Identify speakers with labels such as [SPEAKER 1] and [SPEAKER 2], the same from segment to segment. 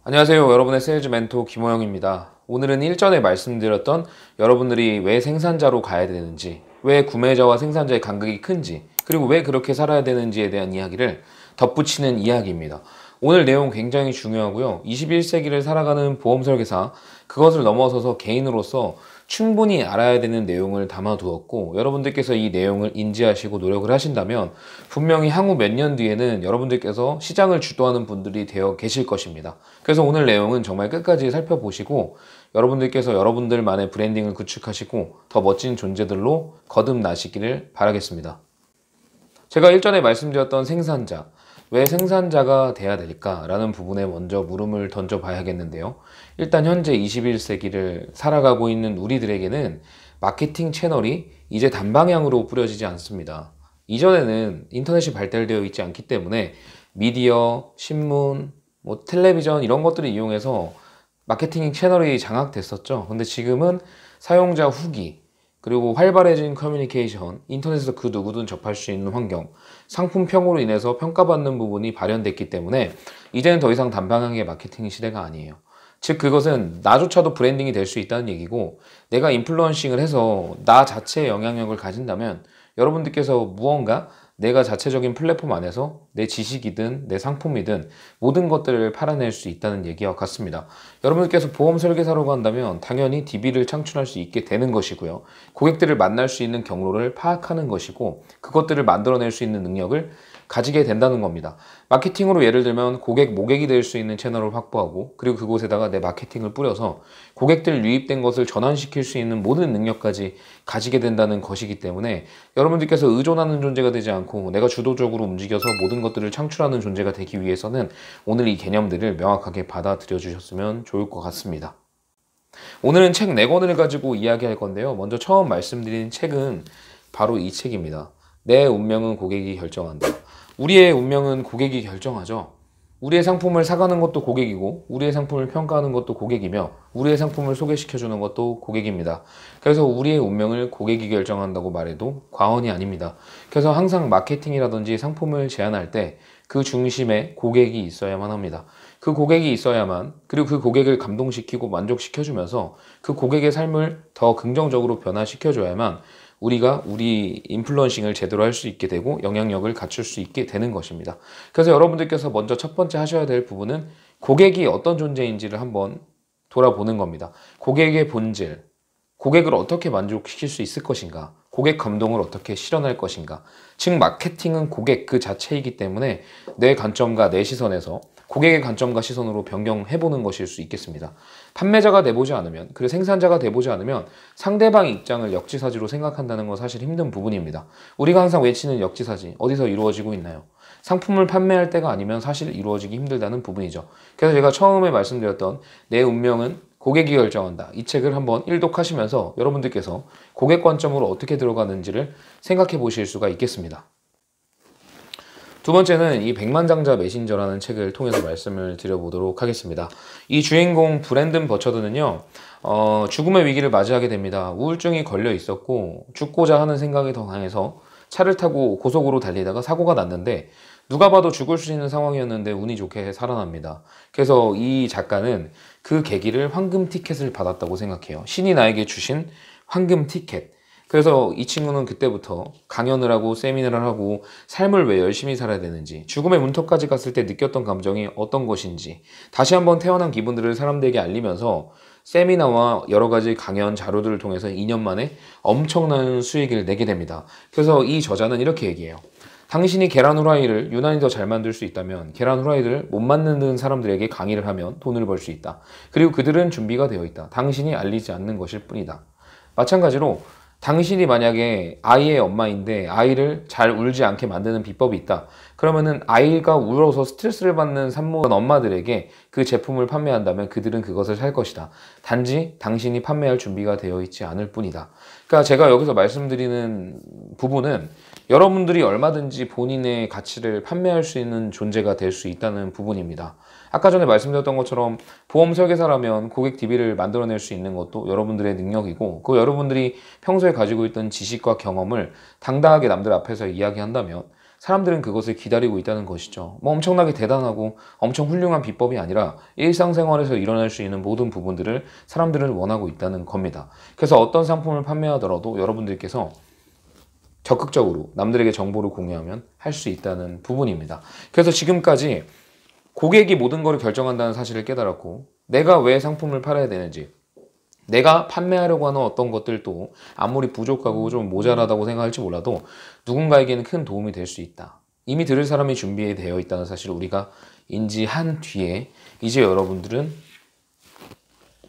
[SPEAKER 1] 안녕하세요. 여러분의 세일즈 멘토 김호영입니다. 오늘은 일전에 말씀드렸던 여러분들이 왜 생산자로 가야 되는지, 왜 구매자와 생산자의 간극이 큰지, 그리고 왜 그렇게 살아야 되는지에 대한 이야기를 덧붙이는 이야기입니다. 오늘 내용 굉장히 중요하고요. 21세기를 살아가는 보험 설계사, 그것을 넘어서서 개인으로서 충분히 알아야 되는 내용을 담아두었고, 여러분들께서 이 내용을 인지하시고 노력을 하신다면 분명히 향후 몇 년 뒤에는 여러분들께서 시장을 주도하는 분들이 되어 계실 것입니다. 그래서 오늘 내용은 정말 끝까지 살펴보시고 여러분들께서 여러분들만의 브랜딩을 구축하시고 더 멋진 존재들로 거듭나시기를 바라겠습니다. 제가 일전에 말씀드렸던 생산자, 왜 생산자가 돼야 될까라는 부분에 먼저 물음을 던져봐야겠는데요. 일단 현재 21세기를 살아가고 있는 우리들에게는 마케팅 채널이 이제 단방향으로 뿌려지지 않습니다. 이전에는 인터넷이 발달되어 있지 않기 때문에 미디어, 신문, 텔레비전 이런 것들을 이용해서 마케팅 채널이 장악됐었죠. 근데 지금은 사용자 후기, 그리고 활발해진 커뮤니케이션, 인터넷에서 그 누구든 접할 수 있는 환경, 상품평으로 인해서 평가받는 부분이 발현됐기 때문에 이제는 더 이상 단방향의 마케팅 시대가 아니에요. 즉 그것은 나조차도 브랜딩이 될 수 있다는 얘기고, 내가 인플루언싱을 해서 나 자체의 영향력을 가진다면 여러분들께서 무언가 내가 자체적인 플랫폼 안에서 내 지식이든 내 상품이든 모든 것들을 팔아낼 수 있다는 얘기와 같습니다. 여러분들께서 보험 설계사라고 한다면 당연히 DB를 창출할 수 있게 되는 것이고요. 고객들을 만날 수 있는 경로를 파악하는 것이고, 그것들을 만들어낼 수 있는 능력을 가지게 된다는 겁니다. 마케팅으로 예를 들면 고객 모객이 될 수 있는 채널을 확보하고, 그리고 그곳에다가 내 마케팅을 뿌려서 고객들 유입된 것을 전환시킬 수 있는 모든 능력까지 가지게 된다는 것이기 때문에 여러분들께서 의존하는 존재가 되지 않고 내가 주도적으로 움직여서 모든 것들을 창출하는 존재가 되기 위해서는 오늘 이 개념들을 명확하게 받아들여 주셨으면 좋을 것 같습니다. 오늘은 책 4권을 가지고 이야기할 건데요. 먼저 처음 말씀드린 책은 바로 이 책입니다. 내 운명은 고객이 결정한다. 우리의 운명은 고객이 결정하죠. 우리의 상품을 사가는 것도 고객이고, 우리의 상품을 평가하는 것도 고객이며, 우리의 상품을 소개시켜주는 것도 고객입니다. 그래서 우리의 운명을 고객이 결정한다고 말해도 과언이 아닙니다. 그래서 항상 마케팅이라든지 상품을 제안할 때 그 중심에 고객이 있어야만 합니다. 그 고객이 있어야만, 그리고 그 고객을 감동시키고 만족시켜주면서 그 고객의 삶을 더 긍정적으로 변화시켜줘야만 우리가 우리 인플루언싱을 제대로 할 수 있게 되고 영향력을 갖출 수 있게 되는 것입니다. 그래서 여러분들께서 먼저 첫 번째 하셔야 될 부분은 고객이 어떤 존재인지를 한번 돌아보는 겁니다. 고객의 본질, 고객을 어떻게 만족시킬 수 있을 것인가, 고객 감동을 어떻게 실현할 것인가. 즉 마케팅은 고객 그 자체이기 때문에 내 관점과 내 시선에서 고객의 관점과 시선으로 변경해보는 것일 수 있겠습니다. 판매자가 돼보지 않으면, 그리고 생산자가 돼보지 않으면 상대방의 입장을 역지사지로 생각한다는 건 사실 힘든 부분입니다. 우리가 항상 외치는 역지사지, 어디서 이루어지고 있나요? 상품을 판매할 때가 아니면 사실 이루어지기 힘들다는 부분이죠. 그래서 제가 처음에 말씀드렸던 내 운명은 고객이 결정한다. 이 책을 한번 일독하시면서 여러분들께서 고객 관점으로 어떻게 들어가는지를 생각해 보실 수가 있겠습니다. 두 번째는 이 백만장자 메신저라는 책을 통해서 말씀을 드려보도록 하겠습니다. 이 주인공 브랜든 버처드는요, 죽음의 위기를 맞이하게 됩니다. 우울증이 걸려 있었고 죽고자 하는 생각이 더 강해서 차를 타고 고속으로 달리다가 사고가 났는데, 누가 봐도 죽을 수 있는 상황이었는데 운이 좋게 살아납니다. 그래서 이 작가는 그 계기를 황금 티켓을 받았다고 생각해요. 신이 나에게 주신 황금 티켓. 그래서 이 친구는 그때부터 강연을 하고 세미나를 하고 삶을 왜 열심히 살아야 되는지, 죽음의 문턱까지 갔을 때 느꼈던 감정이 어떤 것인지 다시 한번 태어난 기분들을 사람들에게 알리면서 세미나와 여러 가지 강연 자료들을 통해서 2년 만에 엄청난 수익을 내게 됩니다. 그래서 이 저자는 이렇게 얘기해요. 당신이 계란 후라이를 유난히 더 잘 만들 수 있다면 계란 후라이를 못 만드는 사람들에게 강의를 하면 돈을 벌 수 있다. 그리고 그들은 준비가 되어 있다. 당신이 알리지 않는 것일 뿐이다. 마찬가지로 당신이 만약에 아이의 엄마인데 아이를 잘 울지 않게 만드는 비법이 있다. 그러면은 아이가 울어서 스트레스를 받는 산모 엄마들에게 그 제품을 판매한다면 그들은 그것을 살 것이다. 단지 당신이 판매할 준비가 되어 있지 않을 뿐이다. 그러니까 제가 여기서 말씀드리는 부분은 여러분들이 얼마든지 본인의 가치를 판매할 수 있는 존재가 될 수 있다는 부분입니다. 아까 전에 말씀드렸던 것처럼 보험 설계사라면 고객 DB를 만들어낼 수 있는 것도 여러분들의 능력이고, 그 여러분들이 평소에 가지고 있던 지식과 경험을 당당하게 남들 앞에서 이야기한다면 사람들은 그것을 기다리고 있다는 것이죠. 뭐 엄청나게 대단하고 엄청 훌륭한 비법이 아니라 일상생활에서 일어날 수 있는 모든 부분들을 사람들은 원하고 있다는 겁니다. 그래서 어떤 상품을 판매하더라도 여러분들께서 적극적으로 남들에게 정보를 공유하면 할 수 있다는 부분입니다. 그래서 지금까지 고객이 모든 것을 결정한다는 사실을 깨달았고, 내가 왜 상품을 팔아야 되는지, 내가 판매하려고 하는 어떤 것들도 아무리 부족하고 좀 모자라다고 생각할지 몰라도 누군가에게는 큰 도움이 될 수 있다. 이미 들을 사람이 준비되어 있다는 사실을 우리가 인지한 뒤에 이제 여러분들은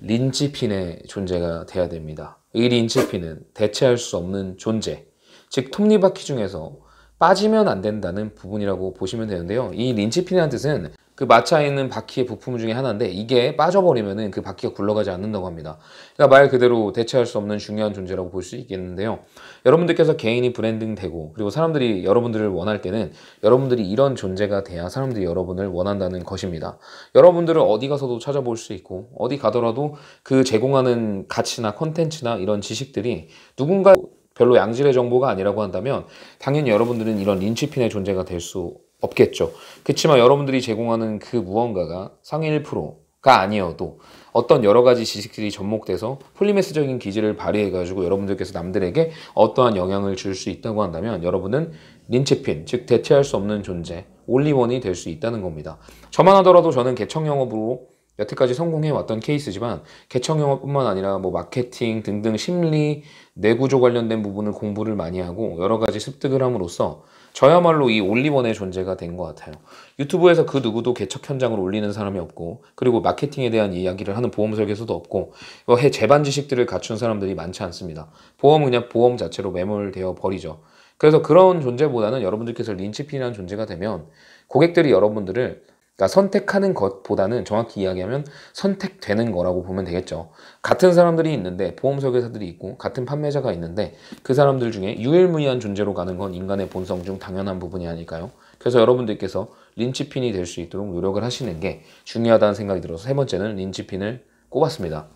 [SPEAKER 1] 린치핀의 존재가 돼야 됩니다. 이 린치핀은 대체할 수 없는 존재, 즉 톱니바퀴 중에서 빠지면 안 된다는 부분이라고 보시면 되는데요. 이 린치핀이라는 뜻은 그 마차에 있는 바퀴의 부품 중에 하나인데, 이게 빠져버리면은 그 바퀴가 굴러가지 않는다고 합니다. 그러니까 말 그대로 대체할 수 없는 중요한 존재라고 볼 수 있겠는데요. 여러분들께서 개인이 브랜딩 되고, 그리고 사람들이 여러분들을 원할 때는 여러분들이 이런 존재가 돼야 사람들이 여러분을 원한다는 것입니다. 여러분들을 어디 가서도 찾아볼 수 있고, 어디 가더라도 그 제공하는 가치나 콘텐츠나 이런 지식들이 누군가 별로 양질의 정보가 아니라고 한다면 당연히 여러분들은 이런 린치핀의 존재가 될 수 없겠죠. 그렇지만 여러분들이 제공하는 그 무언가가 상위 1%가 아니어도 어떤 여러 가지 지식들이 접목돼서 폴리메스적인 기질을 발휘해가지고 여러분들께서 남들에게 어떠한 영향을 줄 수 있다고 한다면 여러분은 린치핀, 즉 대체할 수 없는 존재, 올리원이 될 수 있다는 겁니다. 저만 하더라도 저는 개척 영업으로 여태까지 성공해왔던 케이스지만, 개척 영업뿐만 아니라 뭐 마케팅 등등 심리, 뇌구조 관련된 부분을 공부를 많이 하고 여러 가지 습득을 함으로써 저야말로 이 올리원의 존재가 된 것 같아요. 유튜브에서 그 누구도 개척 현장을 올리는 사람이 없고, 그리고 마케팅에 대한 이야기를 하는 보험 설계소도 없고, 재반 지식들을 갖춘 사람들이 많지 않습니다. 보험은 그냥 보험 자체로 매몰되어 버리죠. 그래서 그런 존재보다는 여러분들께서 린치핀이라는 존재가 되면 고객들이 여러분들을, 그러니까 선택하는 것보다는 정확히 이야기하면 선택되는 거라고 보면 되겠죠. 같은 사람들이 있는데, 보험 설계사들이 있고 같은 판매자가 있는데 그 사람들 중에 유일무이한 존재로 가는 건 인간의 본성 중 당연한 부분이 아닐까요? 그래서 여러분들께서 린치핀이 될 수 있도록 노력을 하시는 게 중요하다는 생각이 들어서 세 번째는 린치핀을 꼽았습니다.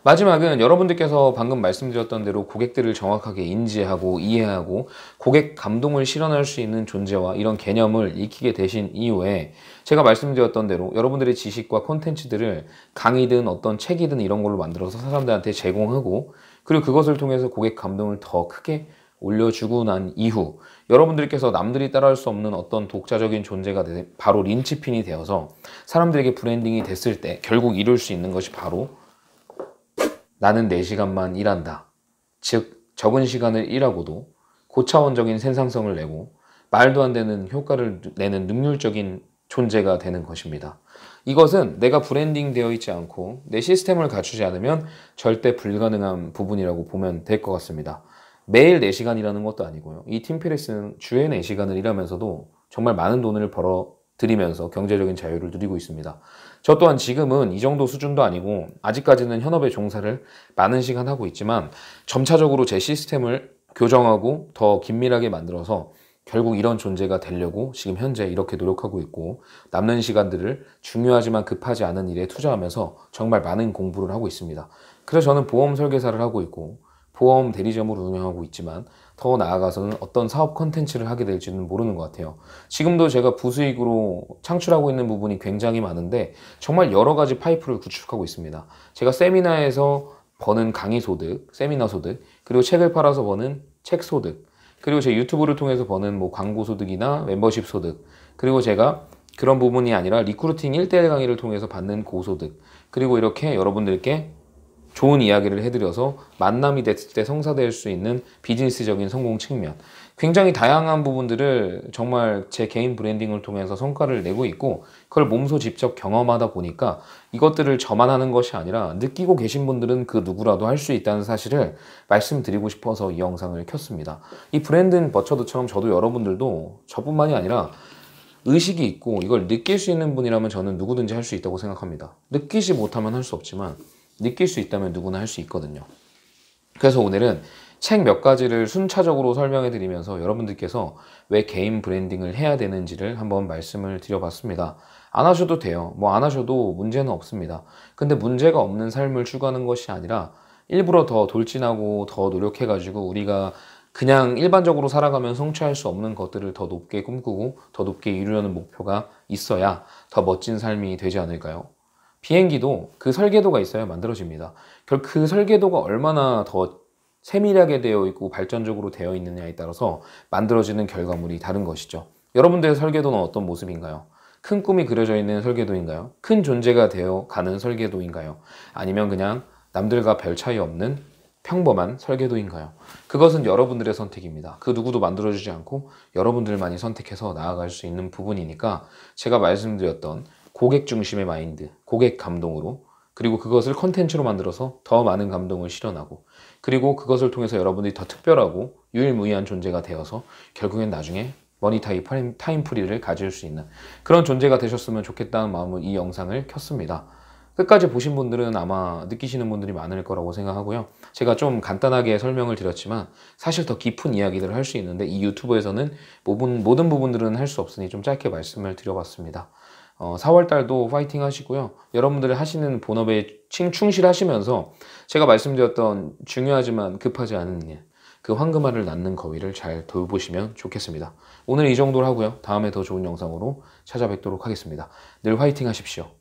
[SPEAKER 1] 마지막은 여러분들께서 방금 말씀드렸던 대로 고객들을 정확하게 인지하고 이해하고 고객 감동을 실현할 수 있는 존재와 이런 개념을 익히게 되신 이후에, 제가 말씀드렸던 대로 여러분들의 지식과 콘텐츠들을 강의든 어떤 책이든 이런 걸로 만들어서 사람들한테 제공하고, 그리고 그것을 통해서 고객 감동을 더 크게 올려주고 난 이후 여러분들께서 남들이 따라할 수 없는 어떤 독자적인 존재가 바로 린치핀이 되어서 사람들에게 브랜딩이 됐을 때 결국 이룰 수 있는 것이 바로 나는 4시간만 일한다. 즉 적은 시간을 일하고도 고차원적인 생산성을 내고 말도 안 되는 효과를 내는 능률적인 존재가 되는 것입니다. 이것은 내가 브랜딩 되어 있지 않고 내 시스템을 갖추지 않으면 절대 불가능한 부분이라고 보면 될 것 같습니다. 매일 4시간 일하는 것도 아니고요. 이 팀피렉스는 주에 4시간을 일하면서도 정말 많은 돈을 벌어들이면서 경제적인 자유를 누리고 있습니다. 저 또한 지금은 이 정도 수준도 아니고 아직까지는 현업에 종사를 많은 시간 하고 있지만, 점차적으로 제 시스템을 교정하고 더 긴밀하게 만들어서 결국 이런 존재가 되려고 지금 현재 이렇게 노력하고 있고, 남는 시간들을 중요하지만 급하지 않은 일에 투자하면서 정말 많은 공부를 하고 있습니다. 그래서 저는 보험 설계사를 하고 있고 보험 대리점을 운영하고 있지만, 더 나아가서는 어떤 사업 컨텐츠를 하게 될지는 모르는 것 같아요. 지금도 제가 부수익으로 창출하고 있는 부분이 굉장히 많은데 정말 여러 가지 파이프를 구축하고 있습니다. 제가 세미나에서 버는 강의 소득, 세미나 소득, 그리고 책을 팔아서 버는 책 소득, 그리고 제 유튜브를 통해서 버는 뭐 광고 소득이나 멤버십 소득, 그리고 제가 그런 부분이 아니라 리크루팅 1대1 강의를 통해서 받는 고소득, 그리고 이렇게 여러분들께 좋은 이야기를 해드려서 만남이 됐을 때 성사될 수 있는 비즈니스적인 성공 측면, 굉장히 다양한 부분들을 정말 제 개인 브랜딩을 통해서 성과를 내고 있고, 그걸 몸소 직접 경험하다 보니까 이것들을 저만 하는 것이 아니라 느끼고 계신 분들은 그 누구라도 할 수 있다는 사실을 말씀드리고 싶어서 이 영상을 켰습니다. 이 브랜드 버처드처럼 저도 여러분들도 저뿐만이 아니라 의식이 있고 이걸 느낄 수 있는 분이라면 저는 누구든지 할 수 있다고 생각합니다. 느끼지 못하면 할 수 없지만 느낄 수 있다면 누구나 할 수 있거든요. 그래서 오늘은 책 몇 가지를 순차적으로 설명해 드리면서 여러분들께서 왜 개인 브랜딩을 해야 되는지를 한번 말씀을 드려봤습니다. 안 하셔도 돼요. 뭐 안 하셔도 문제는 없습니다. 근데 문제가 없는 삶을 추구하는 것이 아니라 일부러 더 돌진하고 더 노력해가지고 우리가 그냥 일반적으로 살아가면 성취할 수 없는 것들을 더 높게 꿈꾸고 더 높게 이루려는 목표가 있어야 더 멋진 삶이 되지 않을까요? 비행기도 그 설계도가 있어야 만들어집니다. 그 설계도가 얼마나 더 세밀하게 되어 있고 발전적으로 되어 있느냐에 따라서 만들어지는 결과물이 다른 것이죠. 여러분들의 설계도는 어떤 모습인가요? 큰 꿈이 그려져 있는 설계도인가요? 큰 존재가 되어 가는 설계도인가요? 아니면 그냥 남들과 별 차이 없는 평범한 설계도인가요? 그것은 여러분들의 선택입니다. 그 누구도 만들어주지 않고 여러분들만이 선택해서 나아갈 수 있는 부분이니까 제가 말씀드렸던 고객 중심의 마인드, 고객 감동으로, 그리고 그것을 컨텐츠로 만들어서 더 많은 감동을 실현하고, 그리고 그것을 통해서 여러분들이 더 특별하고 유일무이한 존재가 되어서 결국엔 나중에 머니타임 타임프리를 가질 수 있는 그런 존재가 되셨으면 좋겠다는 마음으로 이 영상을 켰습니다. 끝까지 보신 분들은 아마 느끼시는 분들이 많을 거라고 생각하고요. 제가 좀 간단하게 설명을 드렸지만 사실 더 깊은 이야기들을 할 수 있는데 이 유튜브에서는 모든 부분들은 할 수 없으니 좀 짧게 말씀을 드려봤습니다. 4월달도 파이팅 하시고요. 여러분들이 하시는 본업에 충실하시면서 제가 말씀드렸던 중요하지만 급하지 않은 일, 그 황금알을 낳는 거위를 잘 돌보시면 좋겠습니다. 오늘 이 정도로 하고요. 다음에 더 좋은 영상으로 찾아뵙도록 하겠습니다. 늘 화이팅 하십시오.